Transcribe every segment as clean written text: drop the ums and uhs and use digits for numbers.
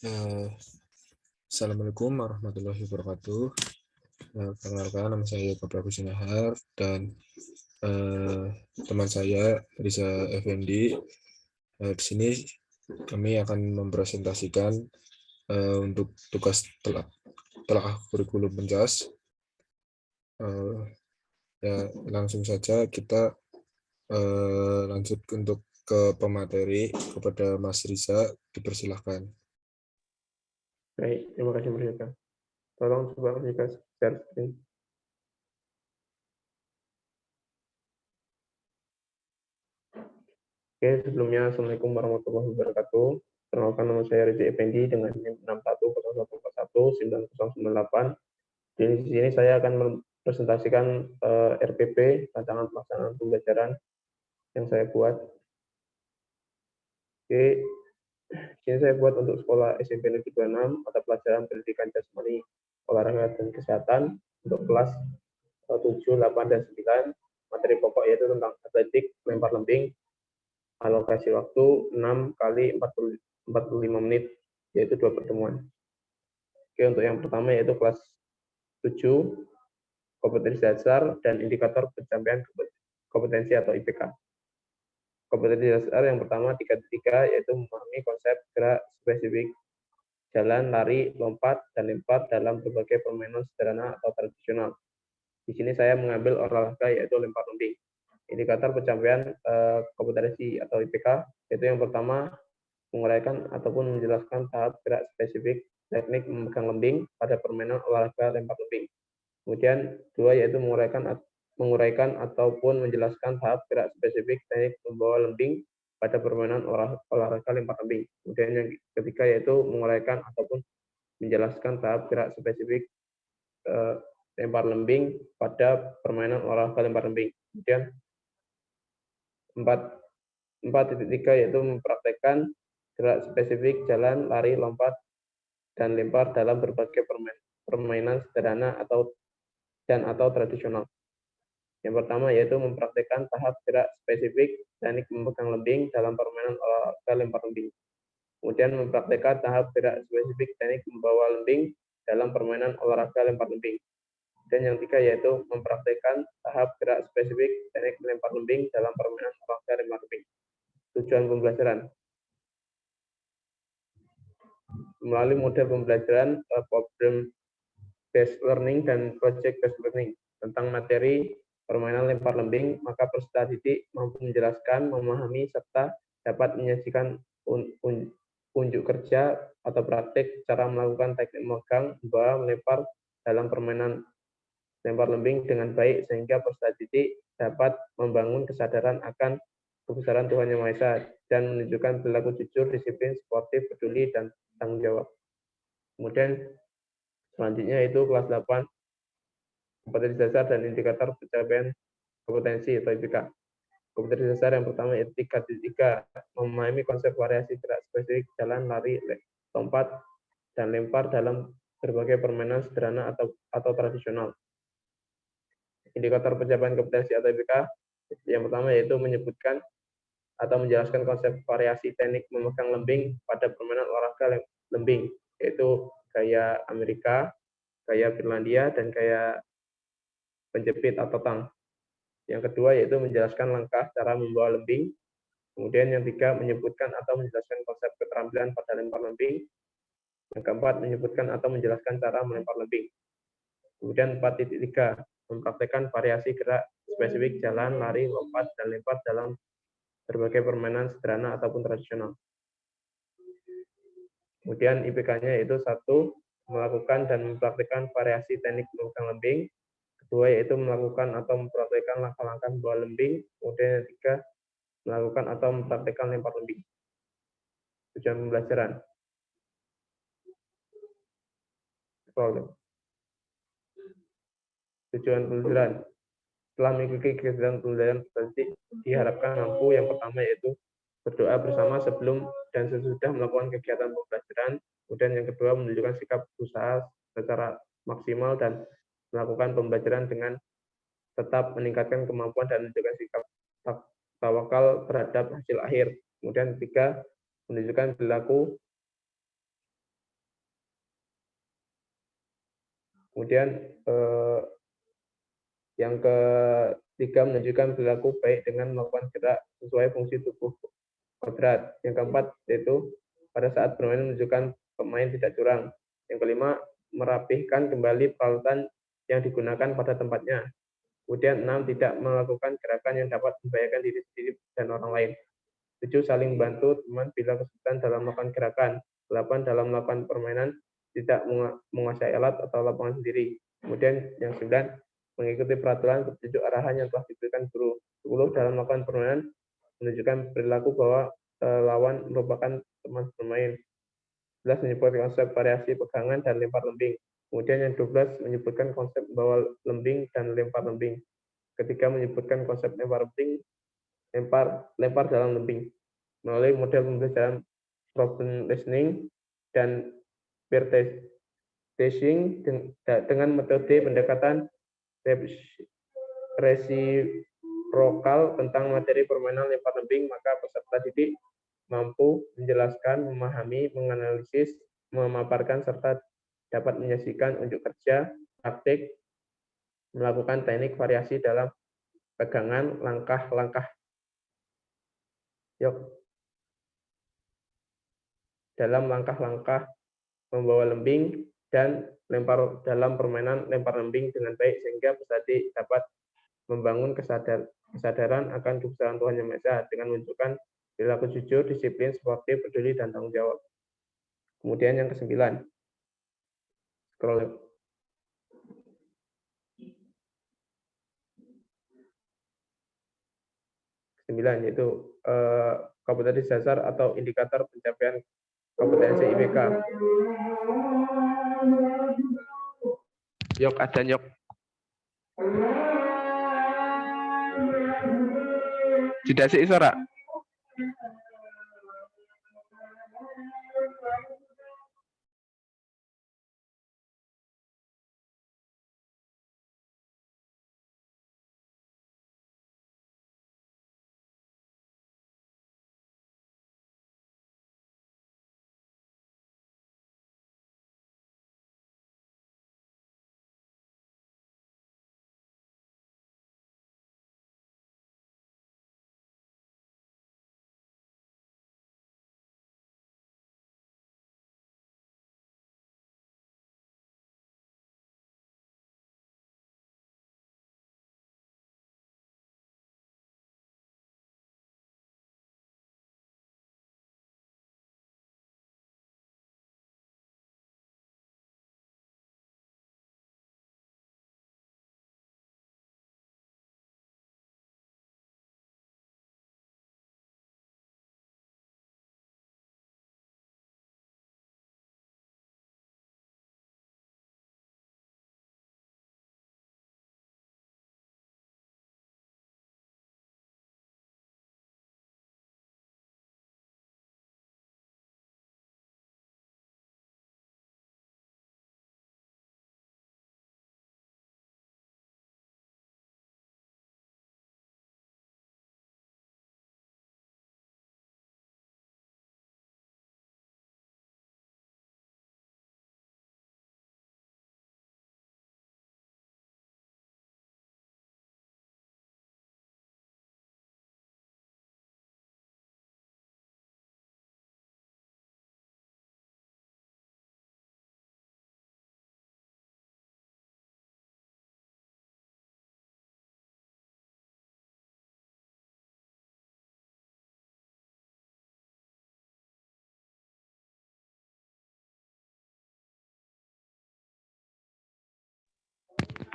Eh, Assalamualaikum warahmatullahi wabarakatuh. Perkenalkan, nama saya Bapak Sinahar dan teman saya Riza Effendi. Di sini kami akan mempresentasikan untuk tugas telah kurikulum Penjas. Ya, langsung saja kita lanjut untuk ke pemateri. Kepada Mas Riza, dipersilahkan. Baik, terima kasih Mas Yoga. Tolong coba Mas Yoga share screen. Oke, sebelumnya Assalamualaikum warahmatullahi wabarakatuh. Perkenalkan, nama saya Rizky Effendi dengan NIM 6101419098. Di sini saya akan mempresentasikan RPP, rancangan pelaksanaan pembelajaran yang saya buat. Oke, ini saya buat untuk sekolah SMP Negeri 26 mata pelajaran pendidikan jasmani, olahraga dan kesehatan untuk kelas 7, 8, dan 9. Materi pokok yaitu tentang atletik, lempar lembing, alokasi waktu 6 kali 45 menit, yaitu 2 pertemuan. Oke, untuk yang pertama yaitu kelas 7, kompetensi dasar dan indikator pencapaian kompetensi atau IPK. Kompetensi dasar yang pertama 3.3 yaitu memahami konsep gerak spesifik jalan, lari, lompat, dan lempar dalam berbagai permainan sederhana atau tradisional. Di sini saya mengambil olahraga yaitu lempar lembing. Indikator pencapaian kompetensi atau IPK yaitu yang pertama menguraikan ataupun menjelaskan tahap gerak spesifik teknik memegang lembing pada permainan olahraga lempar lembing. Kemudian dua yaitu menguraikan ataupun menjelaskan tahap gerak spesifik teknik membawa lembing pada permainan olahraga lempar lembing. Kemudian yang ketiga yaitu menguraikan ataupun menjelaskan tahap gerak spesifik lempar lembing pada permainan olahraga lempar lembing. Kemudian 4.3 yaitu mempraktekkan gerak spesifik jalan, lari, lompat, dan lempar dalam berbagai permainan sederhana atau tradisional. Yang pertama yaitu mempraktekkan tahap gerak spesifik teknik memegang lembing dalam permainan olahraga lempar lembing. Kemudian mempraktekkan tahap gerak spesifik teknik membawa lembing dalam permainan olahraga lempar lembing. Dan yang ketiga yaitu mempraktekkan tahap gerak spesifik teknik melempar lembing dalam permainan olahraga lempar lembing. Tujuan pembelajaran melalui model pembelajaran problem based learning dan project based learning tentang materi permainan lempar lembing, maka peserta didik mampu menjelaskan, memahami, serta dapat menyajikan unjuk kerja atau praktik cara melakukan teknik memegang, membawa, melempar dalam permainan lempar lembing dengan baik sehingga peserta didik dapat membangun kesadaran akan kebesaran Tuhan Yang Maha Esa dan menunjukkan perilaku jujur, disiplin, sportif, peduli, dan tanggung jawab. Kemudian selanjutnya itu kelas 8 kompetensi dasar dan indikator pencapaian kompetensi atau IPK. Kompetensi dasar yang pertama yaitu 3.3 memahami konsep variasi gerak spesifik jalan, lari, lompat, dan lempar dalam berbagai permainan sederhana atau tradisional. Indikator pencapaian kompetensi atau IPK yang pertama yaitu menyebutkan atau menjelaskan konsep variasi teknik memegang lembing pada permainan olahraga lembing, yaitu gaya Amerika, gaya Finlandia, dan gaya penjepit atau tang. Yang kedua yaitu menjelaskan langkah cara membawa lembing. Kemudian yang ketiga menyebutkan atau menjelaskan konsep keterampilan pada lempar lembing. Yang keempat menyebutkan atau menjelaskan cara melempar lembing. Kemudian 4.3 mempraktekkan variasi gerak spesifik jalan, lari, lompat, dan lempar dalam berbagai permainan sederhana ataupun tradisional. Kemudian IPK-nya yaitu 1. Melakukan dan mempraktekkan variasi teknik memegang lembing. Kedua yaitu melakukan atau mempraktekkan langkah-langkah membawa lembing. Kemudian yang ketiga melakukan atau mempraktekkan lempar lembing. Tujuan pembelajaran. Tujuan pembelajaran. Setelah mengikuti kegiatan pembelajaran diharapkan mampu yang pertama yaitu berdoa bersama sebelum dan sesudah melakukan kegiatan pembelajaran. Kemudian yang kedua menunjukkan sikap berusaha secara maksimal dan melakukan pembelajaran dengan tetap meningkatkan kemampuan dan menunjukkan sikap tawakal terhadap hasil akhir. Kemudian ketiga menunjukkan perilaku Kemudian yang ketiga, menunjukkan perilaku baik dengan melakukan gerak sesuai fungsi tubuh kodrat. Yang keempat, yaitu pada saat bermain menunjukkan pemain tidak curang. Yang kelima, merapihkan kembali peralatan yang digunakan pada tempatnya. Kemudian 6, tidak melakukan gerakan yang dapat membahayakan diri sendiri dan orang lain. 7, saling bantu teman bila kesulitan dalam melakukan gerakan. 8, dalam melakukan permainan tidak menguasai alat atau lapangan sendiri. Kemudian yang 9, mengikuti peraturan petunjuk arahan yang telah diberikan guru. 10, dalam melakukan permainan menunjukkan perilaku bahwa lawan merupakan teman bermain. 11, menyebutkan konsep variasi pegangan dan lempar lembing. Kemudian yang 12, menyebutkan konsep membawa lembing dan lempar lembing. Ketiga, menyebutkan konsep lempar lembing, lempar dalam lembing melalui model pembelajaran problem listening dan pair testing dengan metode pendekatan resiprokal tentang materi permainan lempar lembing, maka peserta didik mampu menjelaskan, memahami, menganalisis, memaparkan, serta dapat menyaksikan unjuk kerja, praktik, melakukan teknik variasi dalam pegangan, langkah-langkah dalam langkah-langkah membawa lembing, dan lempar dalam permainan lempar lembing dengan baik, sehingga peserta dapat membangun kesadaran akan kebesaran Tuhan Yang Maha Esa dengan menunjukkan perilaku jujur, disiplin, sportif, peduli, dan tanggung jawab. Kemudian yang ke-9, scroll. Yaitu kompetensi dasar atau indikator pencapaian kompetensi IPK. Yok, ada yok. Tidak sih suara.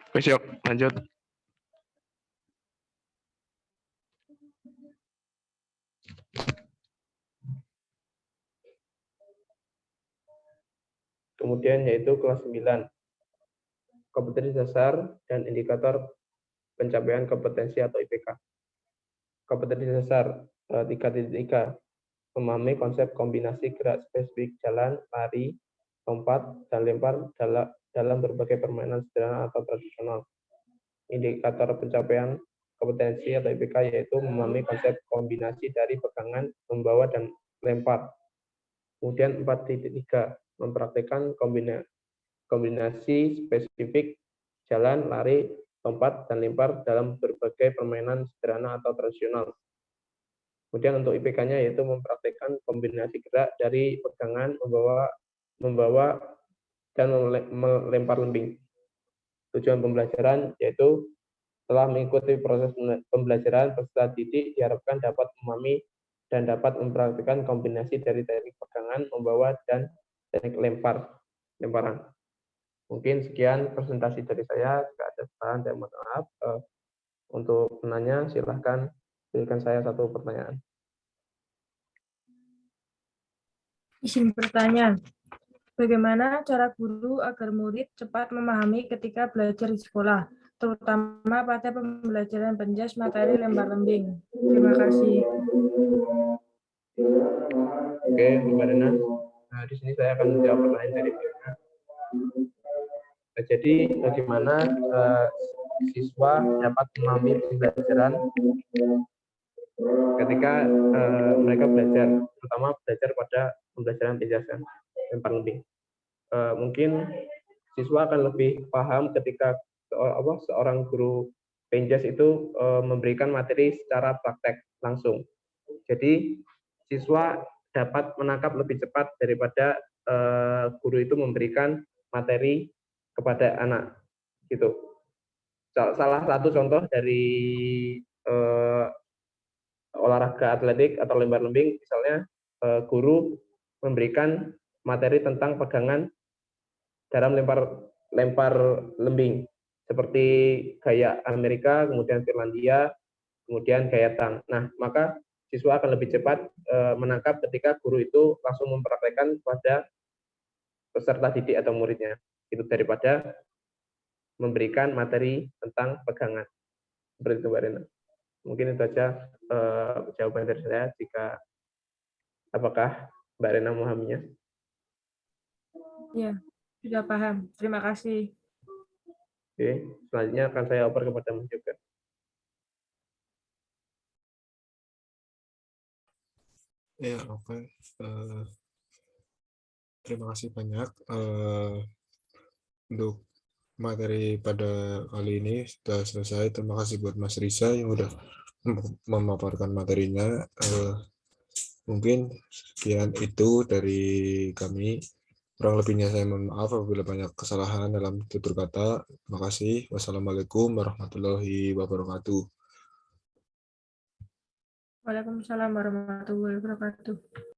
Besok lanjut. Kemudian yaitu kelas 9, kompetensi dasar dan indikator pencapaian kompetensi atau IPK. Kompetensi dasar 3.3, memahami konsep kombinasi gerak spesifik jalan, lari, lompat, dan lempar dalam berbagai permainan sederhana atau tradisional. Indikator pencapaian kompetensi atau IPK yaitu memahami konsep kombinasi dari pegangan, membawa, dan lempar. Kemudian 4.3, mempraktikkan kombinasi spesifik jalan, lari, lompat, dan lempar dalam berbagai permainan sederhana atau tradisional. Kemudian untuk IPK-nya yaitu mempraktikkan kombinasi gerak dari pegangan, membawa dan melempar lembing. Tujuan pembelajaran yaitu setelah mengikuti proses pembelajaran, peserta didik diharapkan dapat memahami dan dapat mempraktikkan kombinasi dari teknik pegangan, membawa, dan teknik lemparan. Mungkin sekian presentasi dari saya. Jika ada kesalahan, saya mohon maaf. Untuk penanya, silahkan berikan saya satu pertanyaan. Izin bertanya, bagaimana cara guru agar murid cepat memahami ketika belajar di sekolah, terutama pada pembelajaran penjas materi lempar lembing? Terima kasih. Oke, Mbak Rena. Nah, di sini saya akan menjawab pertanyaan dari Mbak. Jadi, bagaimana siswa dapat memahami pembelajaran ketika mereka belajar, terutama belajar pada pembelajaran penjasan lempar lembing. Mungkin siswa akan lebih paham ketika seorang guru penjas itu memberikan materi secara praktek langsung. Jadi siswa dapat menangkap lebih cepat daripada guru itu memberikan materi kepada anak, gitu. Salah satu contoh dari olahraga atletik atau lempar lembing, misalnya guru memberikan materi tentang pegangan dalam lempar lembing, seperti gaya Amerika, kemudian Finlandia, kemudian gaya tang. Nah, maka siswa akan lebih cepat menangkap ketika guru itu langsung mempraktekkan pada peserta didik atau muridnya, itu daripada memberikan materi tentang pegangan. Seperti itu, Mbak Rena. Mungkin itu saja jawaban dari saya. Apakah Mbak Rena memahaminya? Ya, sudah paham. Terima kasih. Oke, selanjutnya akan saya oper kepada Mas Yoga. Ya, oke. Terima kasih banyak untuk materi pada kali ini sudah selesai. Terima kasih buat Mas Risa yang udah memaparkan materinya. Mungkin sekian itu dari kami. Kurang lebihnya saya mohon maaf apabila banyak kesalahan dalam tutur kata. Terima kasih. Wassalamualaikum warahmatullahi wabarakatuh. Waalaikumsalam warahmatullahi wabarakatuh.